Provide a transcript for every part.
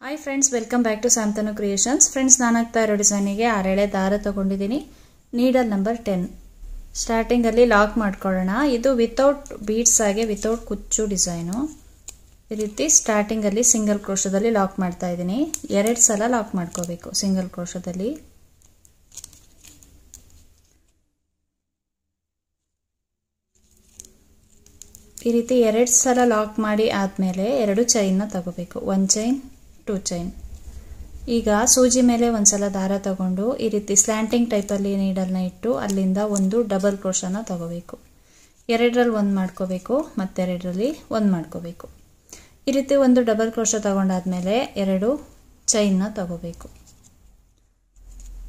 Hi friends, welcome back to Shantanu creations. Friends, ನಾನು ಹಾಕ್ತಾ ಇರೋ ಡಿಸೈನಿಗೆ 6 ಎಳೆ ದಾರ ತಗೊಂಡಿದ್ದೀನಿ. Needle number 10. ಸ್ಟಾರ್ಟಿಂಗಲ್ಲಿ ಲಾಕ್ ಮಾಡ್ಕೊಳ್ಳೋಣ. ಇದು ವಿತೌಟ್ ಬೀಡ್ಸ್ ಆಗಿ ವಿತೌಟ್ ಕುಚ್ಚು ಡಿಸೈನು. ಈ ರೀತಿ ಸ್ಟಾರ್ಟಿಂಗಲ್ಲಿ ಸಿಂಗಲ್ ಕ್ರೋಶದಲ್ಲಿ ಲಾಕ್ ಮಾಡ್ತಾ ಇದ್ದೀನಿ. 2 ಸಲ ಲಾಕ್ ಮಾಡ್ಕೋಬೇಕು ಸಿಂಗಲ್ ಕ್ರೋಶದಲ್ಲಿ. ಈ ರೀತಿ 2 ಸಲ ಲಾಕ್ ಮಾಡಿ ಆದಮೇಲೆ 2 ಚೈನ್ನ ತಗೋಬೇಕು. 1 ಚೈನ್, 2 ಚೈನ್. ಈಗ ಸೂಜಿ ಮೇಲೆ ಒಂದ್ಸಲ ದಾರ ತಗೊಂಡು ಈ ರೀತಿ ಸ್ಲ್ಯಾಂಟಿಂಗ್ ಟೈಪಲ್ಲಿ ನೀಡಲ್ನ ಇಟ್ಟು ಅಲ್ಲಿಂದ ಒಂದು ಡಬಲ್ ಕ್ರೋಶನ ತಗೋಬೇಕು. 2ರಲ್ಲಿ 1 ಮಾಡ್ಕೋಬೇಕು, ಮತ್ತೆ 2ರಲ್ಲಿ 1 ಮಾಡ್ಕೋಬೇಕು. ಈ ರೀತಿ ಒಂದು ಡಬಲ್ ಕ್ರೋಶ ತಗೊಂಡಾದ್ಮೇಲೆ 2 ಚೈನ್ನ ತಗೋಬೇಕು.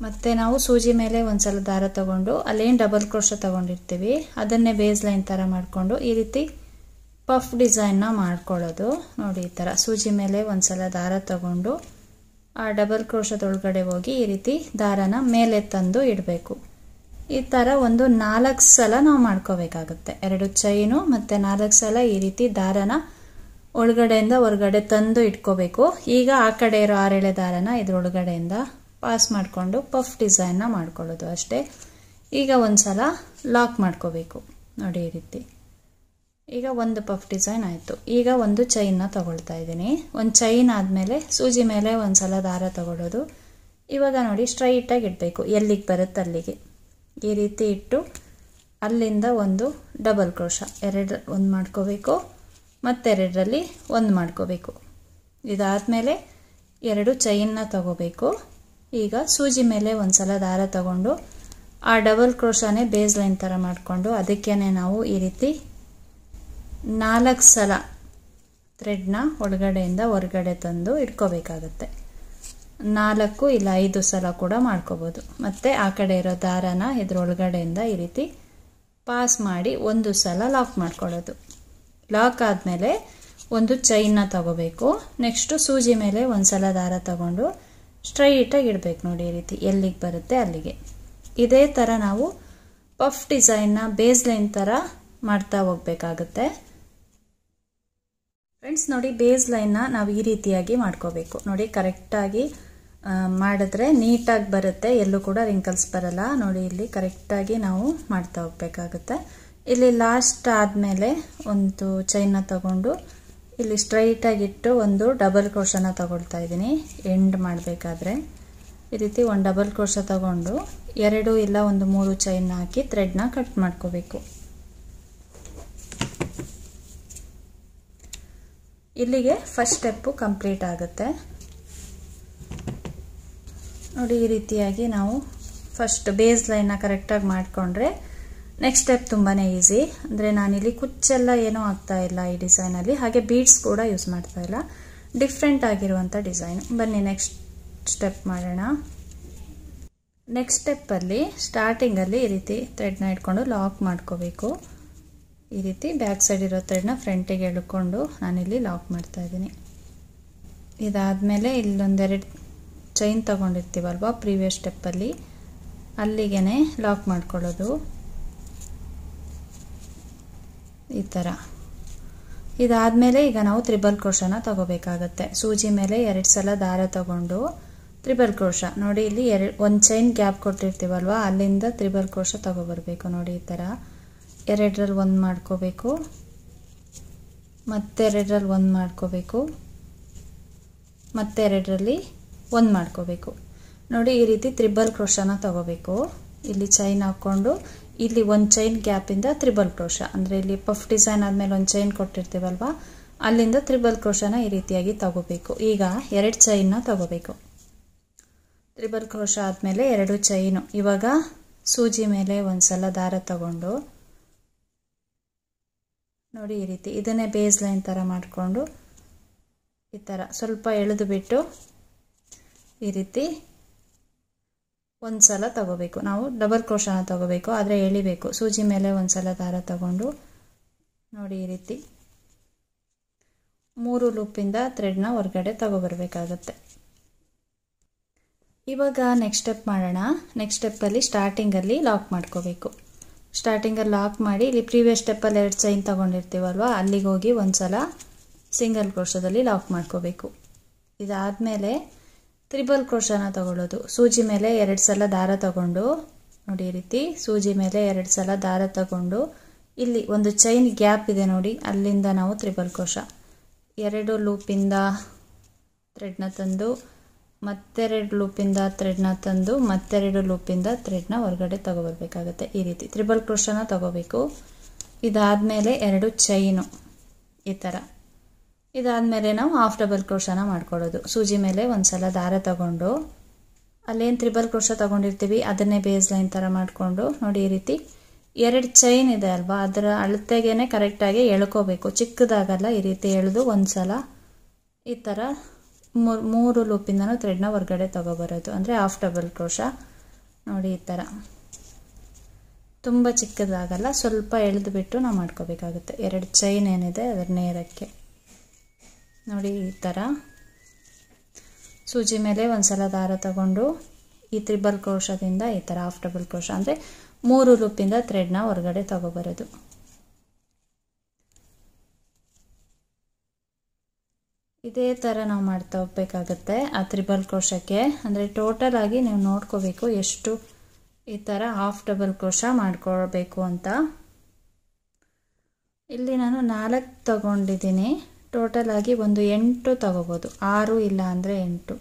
ಮತ್ತೆ ನಾವು ಸೂಜಿ ಮೇಲೆ ಒಂದ್ಸಲ ದಾರ ತಗೊಂಡು ಅಲ್ಲೇನು ಡಬಲ್ ಕ್ರೋಶ ತಗೊಂಡಿರ್ತೀವಿ ಅದನ್ನೇ ಬೇಸ್ ಲೈನ್ ಥರ ಮಾಡಿಕೊಂಡು ಈ ರೀತಿ ಪಫ್ ಡಿಸೈನ್ನ ಮಾಡ್ಕೊಳ್ಳೋದು. ನೋಡಿ, ಈ ಥರ ಸೂಜಿ ಮೇಲೆ ಒಂದ್ಸಲ ದಾರ ತಗೊಂಡು ಆ ಡಬಲ್ ಕ್ರೋಶದೊಳಗಡೆ ಹೋಗಿ ಈ ರೀತಿ ದಾರನ ಮೇಲೆ ತಂದು ಇಡಬೇಕು. ಈ ಥರ ಒಂದು 4 ಸಲ ನಾವು ಮಾಡ್ಕೋಬೇಕಾಗುತ್ತೆ. 2 ಚೈನು ಮತ್ತು 4 ಸಲ ಈ ರೀತಿ ದಾರನ ಒಳಗಡೆಯಿಂದ ಹೊರಗಡೆ ತಂದು ಇಟ್ಕೋಬೇಕು. ಈಗ ಆ ಕಡೆ ಇರೋ 6 ಎಳೆ ದಾರನ ಇದ್ರೊಳಗಡೆಯಿಂದ ಪಾಸ್ ಮಾಡಿಕೊಂಡು ಪಫ್ ಡಿಸೈನ್ನ ಮಾಡ್ಕೊಳ್ಳೋದು ಅಷ್ಟೇ. ಈಗ ಒಂದ್ಸಲ ಲಾಕ್ ಮಾಡ್ಕೋಬೇಕು. ನೋಡಿ, ಈ ರೀತಿ ಈಗ ಒಂದು ಪಫ್ ಡಿಸೈನ್ ಆಯಿತು. ಈಗ ಒಂದು ಚೈನ್ನ ತಗೊಳ್ತಾ ಇದ್ದೀನಿ. ಒಂದು ಚೈನ್ ಆದಮೇಲೆ ಸೂಜಿ ಮೇಲೆ ಒಂದ್ಸಲ ದಾರ ತಗೊಳ್ಳೋದು. ಇವಾಗ ನೋಡಿ, ಸ್ಟ್ರೈಟಾಗಿ ಇಡಬೇಕು, ಎಲ್ಲಿಗೆ ಬರುತ್ತೆ ಅಲ್ಲಿಗೆ ಈ ರೀತಿ ಇಟ್ಟು ಅಲ್ಲಿಂದ ಒಂದು ಡಬಲ್ ಕ್ರೋಶ 2 1 ಮಾಡ್ಕೋಬೇಕು, ಮತ್ತೆ 2ರಲ್ಲಿ 1 ಮಾಡ್ಕೋಬೇಕು. ಇದಾದಮೇಲೆ 2 ಚೈನ್ನ ತಗೋಬೇಕು. ಈಗ ಸೂಜಿ ಮೇಲೆ ಒಂದ್ಸಲ ದಾರ ತಗೊಂಡು ಆ ಡಬಲ್ ಕ್ರೋಶನೇ ಬೇಸ್ ಲೈನ್ ಥರ ಮಾಡಿಕೊಂಡು ಅದಕ್ಕೇನೆ ನಾವು ಈ ರೀತಿ 4 ಸಲ ಥ್ರೆಡ್ನ ಒಳಗಡೆಯಿಂದ ಹೊರಗಡೆ ತಂದು ಇಟ್ಕೋಬೇಕಾಗತ್ತೆ. 4 ಇಲ್ಲ 5 ಸಲ ಕೂಡ ಮಾಡ್ಕೋಬೋದು. ಮತ್ತು ಆ ಕಡೆ ಇರೋ ದಾರನ ಇದ್ರೊಳಗಡೆಯಿಂದ ಈ ರೀತಿ ಪಾಸ್ ಮಾಡಿ 1 ಸಲ ಲಾಕ್ ಮಾಡ್ಕೊಳ್ಳೋದು. ಲಾಕ್ ಆದಮೇಲೆ ಒಂದು ಚೈನ್ನ ತಗೋಬೇಕು. ನೆಕ್ಸ್ಟು ಸೂಜಿ ಮೇಲೆ ಒಂದ್ಸಲ ದಾರ ತಗೊಂಡು ಸ್ಟ್ರೈಟಾಗಿ ಇಡಬೇಕು. ನೋಡಿ, ಈ ರೀತಿ ಎಲ್ಲಿಗೆ ಬರುತ್ತೆ ಅಲ್ಲಿಗೆ. ಇದೇ ಥರ ನಾವು ಪಫ್ ಡಿಸೈನ್ನ ಬೇಸ್ ಲೈನ್ ಥರ ಮಾಡ್ತಾ ಹೋಗ್ಬೇಕಾಗುತ್ತೆ. ಫ್ರೆಂಡ್ಸ್, ನೋಡಿ, ಬೇಸ್ ಲೈನ್ನ ನಾವು ಈ ರೀತಿಯಾಗಿ ಮಾಡ್ಕೋಬೇಕು. ನೋಡಿ, ಕರೆಕ್ಟಾಗಿ ಮಾಡಿದ್ರೆ ನೀಟಾಗಿ ಬರುತ್ತೆ, ಎಲ್ಲೂ ಕೂಡ ರಿಂಕಲ್ಸ್ ಬರಲ್ಲ. ನೋಡಿ, ಇಲ್ಲಿ ಕರೆಕ್ಟಾಗಿ ನಾವು ಮಾಡ್ತಾ ಹೋಗ್ಬೇಕಾಗುತ್ತೆ. ಇಲ್ಲಿ ಲಾಸ್ಟ್ ಆದಮೇಲೆ ಒಂದು ಚೈನ್ನ ತಗೊಂಡು ಇಲ್ಲಿ ಸ್ಟ್ರೈಟಾಗಿಟ್ಟು ಒಂದು ಡಬಲ್ ಕ್ರೋಶನ ತಗೊಳ್ತಾ ಇದ್ದೀನಿ. ಎಂಡ್ ಮಾಡಬೇಕಾದ್ರೆ ಈ ರೀತಿ ಒಂದು ಡಬಲ್ ಕ್ರೋಶ ತಗೊಂಡು 2 ಇಲ್ಲ 3 ಚೈನ್ನ ಹಾಕಿ ಥ್ರೆಡ್ನ ಕಟ್ ಮಾಡ್ಕೋಬೇಕು. ಇಲ್ಲಿಗೆ ಫಸ್ಟ್ ಸ್ಟೆಪ್ಪು ಕಂಪ್ಲೀಟ್ ಆಗುತ್ತೆ. ನೋಡಿ, ಈ ರೀತಿಯಾಗಿ ನಾವು ಫಸ್ಟ್ ಬೇಸ್ ಲೈನ್ನ ಕರೆಕ್ಟಾಗಿ ಮಾಡಿಕೊಂಡ್ರೆ ನೆಕ್ಸ್ಟ್ ಸ್ಟೆಪ್ ತುಂಬಾ ಈಸಿ. ಅಂದರೆ ನಾನಿಲ್ಲಿ ಕುಚ್ಚೆಲ್ಲ ಏನೂ ಆಗ್ತಾ ಇಲ್ಲ ಈ ಡಿಸೈನಲ್ಲಿ, ಹಾಗೆ ಬೀಡ್ಸ್ ಕೂಡ ಯೂಸ್ ಮಾಡ್ತಾ ಇಲ್ಲ. ಡಿಫ್ರೆಂಟ್ ಆಗಿರುವಂಥ ಡಿಸೈನ್. ಬನ್ನಿ ನೆಕ್ಸ್ಟ್ ಸ್ಟೆಪ್ ಮಾಡೋಣ. ನೆಕ್ಸ್ಟ್ ಸ್ಟೆಪ್ಪಲ್ಲಿ ಸ್ಟಾರ್ಟಿಂಗಲ್ಲಿ ಈ ರೀತಿ ಥ್ರೆಡ್ನ ಇಟ್ಕೊಂಡು ಲಾಕ್ ಮಾಡ್ಕೋಬೇಕು. ಈ ರೀತಿ ಬ್ಯಾಕ್ ಸೈಡ್ ಇರೋ ಥ್ರೆಡ್ನ ಫ್ರಂಟಿಗೆ ಎಳ್ಕೊಂಡು ನಾನಿಲ್ಲಿ ಲಾಕ್ ಮಾಡ್ತಾ ಇದ್ದೀನಿ. ಇದಾದಮೇಲೆ ಇಲ್ಲೊಂದೆರಡು ಚೈನ್ ತಗೊಂಡಿರ್ತೀವಲ್ವ ಪ್ರೀವಿಯಸ್ ಸ್ಟೆಪ್ಪಲ್ಲಿ, ಅಲ್ಲಿಗೆ ಲಾಕ್ ಮಾಡ್ಕೊಳ್ಳೋದು ಈ ಥರ. ಇದಾದಮೇಲೆ ಈಗ ನಾವು ತ್ರಿಬಲ್ ಕ್ರೋಶನ ತಗೋಬೇಕಾಗತ್ತೆ. ಸೂಜಿ ಮೇಲೆ 2 ಸಲ ದಾರ ತಗೊಂಡು ತ್ರಿಬಲ್ ಕ್ರೋಶ. ನೋಡಿ, ಇಲ್ಲಿ 1 ಚೈನ್ ಗ್ಯಾಪ್ ಕೊಟ್ಟಿರ್ತೀವಲ್ವ ಅಲ್ಲಿಂದ ತ್ರಿಬಲ್ ಕ್ರೋಶ ತಗೋಬರ್ಬೇಕು. ನೋಡಿ, ಈ ಥರ 2ರಲ್ಲಿ 1 ಮಾಡ್ಕೋಬೇಕು, ಮತ್ತೆ 2ರಲ್ಲಿ 1 ಮಾಡ್ಕೋಬೇಕು, ಮತ್ತೆ 2ರಲ್ಲಿ 1 ಮಾಡ್ಕೋಬೇಕು. ನೋಡಿ, ಈ ರೀತಿ ತ್ರಿಬಲ್ ಕ್ರೋಶನ ತಗೋಬೇಕು. ಇಲ್ಲಿ ಚೈನ್ ಹಾಕ್ಕೊಂಡು ಇಲ್ಲಿ 1 ಚೈನ್ ಗ್ಯಾಪಿಂದ ತ್ರಿಬಲ್ ಕ್ರೋಶ, ಅಂದರೆ ಇಲ್ಲಿ ಪಫ್ ಡಿಸೈನ್ ಆದಮೇಲೆ 1 ಚೈನ್ ಕೊಟ್ಟಿರ್ತೀವಲ್ವ ಅಲ್ಲಿಂದ ತ್ರಿಬಲ್ ಕ್ರೋಶನ ಈ ರೀತಿಯಾಗಿ ತಗೋಬೇಕು. ಈಗ 2 ಚೈನ್ನ ತಗೋಬೇಕು. ತ್ರಿಬಲ್ ಕ್ರೋಶ ಆದಮೇಲೆ 2 ಚೈನು. ಇವಾಗ ಸೂಜಿ ಮೇಲೆ ಒಂದ್ಸಲ ದಾರ ತಗೊಂಡು ನೋಡಿ, ಈ ರೀತಿ ಇದನ್ನೇ ಬೇಸ್ ಲೈನ್ ಥರ ಮಾಡಿಕೊಂಡು ಈ ಥರ ಸ್ವಲ್ಪ ಎಳೆದು ಬಿಟ್ಟು ಈ ರೀತಿ 1 ಸಲ ತಗೋಬೇಕು. ನಾವು ಡಬಲ್ ಕ್ರೋಶನ ತಗೋಬೇಕು, ಆದರೆ ಎಳಿಬೇಕು. ಸೂಜಿ ಮೇಲೆ ಒಂದ್ಸಲ ದಾರ ತಗೊಂಡು ನೋಡಿ, ಈ ರೀತಿ 3 ಲೂಪಿಂದ ಥ್ರೆಡ್ನ ಹೊರಗಡೆ ತಗೋಬರ್ಬೇಕಾಗತ್ತೆ. ಇವಾಗ ನೆಕ್ಸ್ಟ್ ಸ್ಟೆಪ್ ಮಾಡೋಣ. ನೆಕ್ಸ್ಟ್ ಸ್ಟೆಪ್ಪಲ್ಲಿ ಸ್ಟಾರ್ಟಿಂಗಲ್ಲಿ ಲಾಕ್ ಮಾಡ್ಕೋಬೇಕು. ಸ್ಟಾರ್ಟಿಂಗಲ್ಲಿ ಲಾಕ್ ಮಾಡಿ ಇಲ್ಲಿ ಪ್ರೀವಿಯಸ್ ಸ್ಟೆಪ್ಪಲ್ಲಿ 2 ಚೈನ್ ತಗೊಂಡಿರ್ತೀವಲ್ವ ಅಲ್ಲಿಗೆ ಹೋಗಿ ಒಂದ್ಸಲ ಸಿಂಗಲ್ ಕ್ರೋಶದಲ್ಲಿ ಲಾಕ್ ಮಾಡ್ಕೋಬೇಕು. ಇದಾದಮೇಲೆ ತ್ರಿಬಲ್ ಕ್ರೋಶನ ತಗೊಳ್ಳೋದು. ಸೂಜಿ ಮೇಲೆ 2 ಸಲ ದಾರ ತಗೊಂಡು ನೋಡಿ, ಈ ರೀತಿ ಸೂಜಿ ಮೇಲೆ 2 ಸಲ ದಾರ ತಗೊಂಡು ಇಲ್ಲಿ ಒಂದು ಚೈನ್ ಗ್ಯಾಪ್ ಇದೆ ನೋಡಿ, ಅಲ್ಲಿಂದ ನಾವು ತ್ರಿಬಲ್ ಕ್ರೋಶ 2 ಲೂಪಿಂದ ಥ್ರೆಡ್ನ ತಂದು ಮತ್ತೆ 2 ಲೂಪಿಂದ ಥ್ರೆಡ್ನ ತಂದು ಮತ್ತೆ 2 ಲೂಪಿಂದ ಥ್ರೆಡ್ನ ಹೊರಗಡೆ ತಗೋಬರ್ಬೇಕಾಗತ್ತೆ. ಈ ರೀತಿ ತ್ರಿಬಲ್ ಕ್ರೋಶನ ತಗೋಬೇಕು. ಇದಾದಮೇಲೆ 2 ಚೈನು ಈ ಥರ. ಇದಾದಮೇಲೆ ನಾವು ಹಾಫ್ ಡಬಲ್ ಕ್ರೋಶನ ಮಾಡ್ಕೊಳ್ಳೋದು. ಸೂಜಿ ಮೇಲೆ 1 ಸಲ ದಾರ ತಗೊಂಡು ಅಲ್ಲೇನು ತ್ರಿಬಲ್ ಕ್ರೋಶ ತಗೊಂಡಿರ್ತೀವಿ ಅದನ್ನೇ ಬೇಸ್ ಲೈನ್ ಥರ ಮಾಡಿಕೊಂಡು ನೋಡಿ, ಈ ರೀತಿ 2 ಚೈನ್ ಇದೆ ಅಲ್ವಾ, ಅದರ ಅಳತೆಗೇನೆ ಕರೆಕ್ಟಾಗಿ ಎಳ್ಕೋಬೇಕು, ಚಿಕ್ಕದಾಗಲ್ಲ. ಈ ರೀತಿ ಎಳೆದು 1 ಸಲ ಈ ಥರ 3 ಲೂಪಿಂದನೂ ಥ್ರೆಡ್ನ ಹೊರಗಡೆ ತಗೋಬರೋದು, ಅಂದರೆ ಹಾಫ್ ಡಬಲ್ ಕ್ರೋಶ. ನೋಡಿ ಈ ಥರ ತುಂಬ ಚಿಕ್ಕದಾಗಲ್ಲ, ಸ್ವಲ್ಪ ಎಳೆದು ಬಿಟ್ಟು ನಾವು ಮಾಡ್ಕೋಬೇಕಾಗುತ್ತೆ. 2 ಚೈನ್ ಏನಿದೆ ಅದರ ನೇರಕ್ಕೆ ನೋಡಿ ಈ ಥರ. ಸೂಜಿ ಮೇಲೆ 1 ಸಲ ದಾರ ತಗೊಂಡು ಈ ತ್ರಿಬಲ್ ಕ್ರೋಶದಿಂದ ಈ ಥರ ಹಾಫ್ ಡಬಲ್ ಕ್ರೋಶ, ಅಂದರೆ 3 ಲೂಪಿಂದ ಥ್ರೆಡ್ನ ಹೊರಗಡೆ ತಗೋಬರೋದು. ಇದೇ ಥರ ನಾವು ಮಾಡ್ತಾ ಹೋಗ್ಬೇಕಾಗತ್ತೆ ಆ ತ್ರಿಬಲ್ ಕ್ರೋಶಕ್ಕೆ. ಅಂದರೆ ಟೋಟಲ್ ಆಗಿ ನೀವು ನೋಡ್ಕೋಬೇಕು ಎಷ್ಟು ಈ ಥರ ಹಾಫ್ ಡಬಲ್ ಕ್ರೋಶ ಮಾಡ್ಕೊಳ್ಬೇಕು ಅಂತ. ಇಲ್ಲಿ ನಾನು 4 ತಗೊಂಡಿದ್ದೀನಿ, ಟೋಟಲ್ ಆಗಿ ಒಂದು 8 ತಗೋಬೋದು, 6 ಇಲ್ಲ ಅಂದರೆ 8.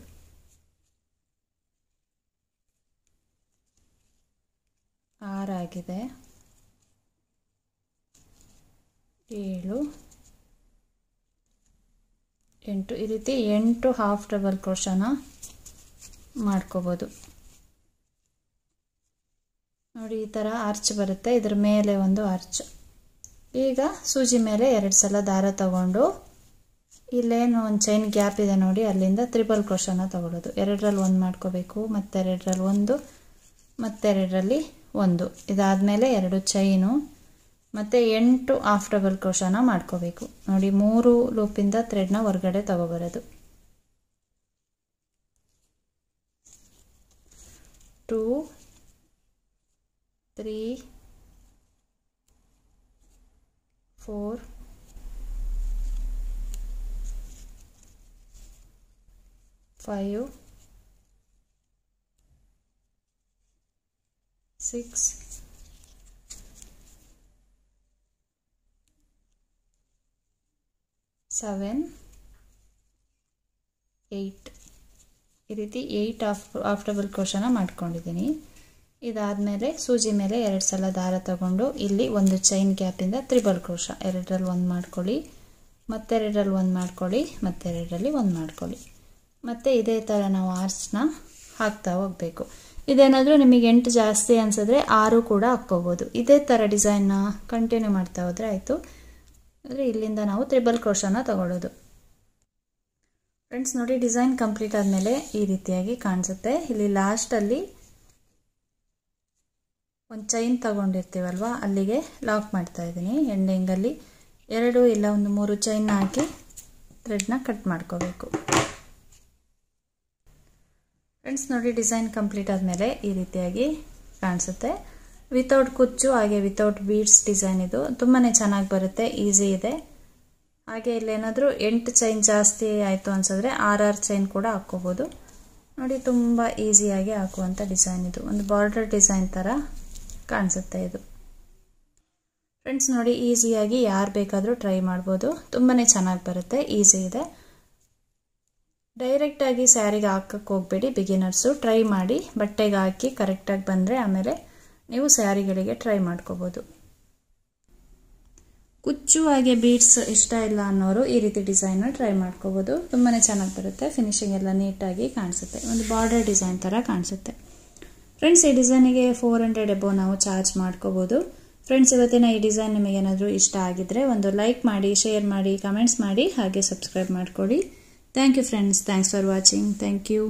6 ಆಗಿದೆ, 7, 8. ಈ ರೀತಿ 8 ಹಾಫ್ ಡಬಲ್ ಕ್ರೋಶನ ಮಾಡ್ಕೋಬೋದು. ನೋಡಿ ಈ ಥರ ಆರ್ಚ್ ಬರುತ್ತೆ, ಇದ್ರ ಮೇಲೆ ಒಂದು ಆರ್ಚ್. ಈಗ ಸೂಜಿ ಮೇಲೆ 2 ಸಲ ದಾರ ತಗೊಂಡು ಇಲ್ಲೇನು ಒಂದು ಚೈನ್ ಗ್ಯಾಪ್ ಇದೆ ನೋಡಿ, ಅಲ್ಲಿಂದ ತ್ರಿಬಲ್ ಕ್ರೋಶನ ತಗೊಳ್ಳೋದು. 2ರಲ್ಲಿ 1 ಮಾಡ್ಕೋಬೇಕು, ಮತ್ತೆ 2ರಲ್ಲಿ 1, ಮತ್ತೆ 2ರಲ್ಲಿ 1. ಇದಾದಮೇಲೆ 2 ಚೈನು ಮತ್ತು 8 ಹಾಫ್ ಡಬಲ್ ಕ್ರೋಶನ ಮಾಡ್ಕೋಬೇಕು. ನೋಡಿ 3 ಲೂಪಿಂದ ಥ್ರೆಡ್ನ ಹೊರಗಡೆ ತಗೋಬರೋದು. 2, 3, 4, 5, 6, 7, 8. ಈ ರೀತಿ 8 ಹಾಫ್ ಡಬಲ್ ಕ್ರೋಶನ ಮಾಡ್ಕೊಂಡಿದ್ದೀನಿ. ಇದಾದಮೇಲೆ ಸೂಜಿ ಮೇಲೆ 2 ಸಲ ದಾರ ತಗೊಂಡು ಇಲ್ಲಿ ಒಂದು ಚೈನ್ ಗ್ಯಾಪಿಂದ ತ್ರಿಬಲ್ ಕ್ರೋಶ 2ರಲ್ಲಿ 1 ಮಾಡ್ಕೊಳ್ಳಿ, ಮತ್ತೆ 2ರಲ್ಲಿ 1 ಮಾಡ್ಕೊಳ್ಳಿ, ಮತ್ತೆ 2ರಲ್ಲಿ 1 ಮಾಡ್ಕೊಳ್ಳಿ. ಮತ್ತು ಇದೇ ಥರ ನಾವು ಆರ್ಚ್ನ ಹಾಕ್ತಾ ಹೋಗಬೇಕು. ಇದೇನಾದರೂ ನಿಮಗೆ 8 ಜಾಸ್ತಿ ಅನಿಸಿದ್ರೆ 6 ಕೂಡ ಹಾಕ್ಕೋಬೋದು. ಇದೇ ಥರ ಡಿಸೈನ್ನ ಕಂಟಿನ್ಯೂ ಮಾಡ್ತಾ ಹೋದರೆ ಆಯಿತು. ಅಂದರೆ ಇಲ್ಲಿಂದ ನಾವು ತ್ರಿಬಲ್ ಕ್ರೋಶನ ತಗೊಳ್ಳೋದು. ಫ್ರೆಂಡ್ಸ್ ನೋಡಿ, ಡಿಸೈನ್ ಕಂಪ್ಲೀಟ್ ಆದಮೇಲೆ ಈ ರೀತಿಯಾಗಿ ಕಾಣಿಸುತ್ತೆ. ಇಲ್ಲಿ ಲಾಸ್ಟಲ್ಲಿ ಒಂದು ಚೈನ್ ತಗೊಂಡಿರ್ತೀವಲ್ವ, ಅಲ್ಲಿಗೆ ಲಾಕ್ ಮಾಡ್ತಾ ಇದ್ದೀನಿ. ಎಂಡಿಂಗಲ್ಲಿ 2 ಇಲ್ಲ ಒಂದು 3 ಚೈನ್ ಹಾಕಿ ಥ್ರೆಡ್ನ ಕಟ್ ಮಾಡ್ಕೋಬೇಕು. ಫ್ರೆಂಡ್ಸ್ ನೋಡಿ, ಡಿಸೈನ್ ಕಂಪ್ಲೀಟ್ ಆದಮೇಲೆ ಈ ರೀತಿಯಾಗಿ ಕಾಣಿಸುತ್ತೆ. ವಿತೌಟ್ ಕುಚ್ಚು ಹಾಗೆ ವಿತೌಟ್ ಬೀಡ್ಸ್ ಡಿಸೈನ್. ಇದು ತುಂಬಾ ಚೆನ್ನಾಗಿ ಬರುತ್ತೆ, ಈಸಿ ಇದೆ. ಹಾಗೆ ಇಲ್ಲೇನಾದರೂ 8 ಚೈನ್ ಜಾಸ್ತಿ ಆಯಿತು ಅನ್ಸಿದ್ರೆ 6 ಚೈನ್ ಕೂಡ ಹಾಕ್ಕೋಬೋದು. ನೋಡಿ ತುಂಬ ಈಸಿಯಾಗಿ ಹಾಕುವಂಥ ಡಿಸೈನ್ ಇದು. ಒಂದು ಬಾರ್ಡರ್ ಡಿಸೈನ್ ಥರ ಕಾಣಿಸುತ್ತೆ ಇದು. ಫ್ರೆಂಡ್ಸ್ ನೋಡಿ, ಈಸಿಯಾಗಿ ಯಾರು ಬೇಕಾದರೂ ಟ್ರೈ ಮಾಡ್ಬೋದು. ತುಂಬಾ ಚೆನ್ನಾಗಿ ಬರುತ್ತೆ, ಈಸಿ ಇದೆ. ಡೈರೆಕ್ಟಾಗಿ ಸ್ಯಾರಿಗೆ ಹಾಕಕ್ಕೆ ಹೋಗಬೇಡಿ ಬಿಗಿನರ್ಸು. ಟ್ರೈ ಮಾಡಿ, ಬಟ್ಟೆಗೆ ಹಾಕಿ ಕರೆಕ್ಟಾಗಿ ಬಂದರೆ ಆಮೇಲೆ ನೀವು ಸ್ಯಾರಿಗಳಿಗೆ ಟ್ರೈ ಮಾಡ್ಕೋಬೋದು. ಕುಚ್ಚು ಹಾಗೆ ಬೀಡ್ಸ್ ಇಷ್ಟ ಇಲ್ಲ ಅನ್ನೋರು ಈ ರೀತಿ ಡಿಸೈನ್ನ ಟ್ರೈ ಮಾಡ್ಕೋಬೋದು. ತುಂಬಾ ಚೆನ್ನಾಗಿ ಬರುತ್ತೆ, ಫಿನಿಶಿಂಗ್ ಎಲ್ಲ ನೀಟಾಗಿ ಕಾಣಿಸುತ್ತೆ. ಒಂದು ಬಾರ್ಡರ್ ಡಿಸೈನ್ ಥರ ಕಾಣಿಸುತ್ತೆ. ಫ್ರೆಂಡ್ಸ್ ಈ ಡಿಸೈನಿಗೆ 400 ಎಬೋ ನಾವು ಚಾರ್ಜ್ ಮಾಡ್ಕೋಬೋದು. ಫ್ರೆಂಡ್ಸ್ ಇವತ್ತಿನ ಈ ಡಿಸೈನ್ ನಿಮಗೇನಾದರೂ ಇಷ್ಟ ಆಗಿದ್ರೆ ಒಂದು ಲೈಕ್ ಮಾಡಿ, ಶೇರ್ ಮಾಡಿ, ಕಮೆಂಟ್ಸ್ ಮಾಡಿ, ಹಾಗೆ ಸಬ್ಸ್ಕ್ರೈಬ್ ಮಾಡ್ಕೊಳ್ಳಿ. Thank you friends. Thanks for watching. Thank you.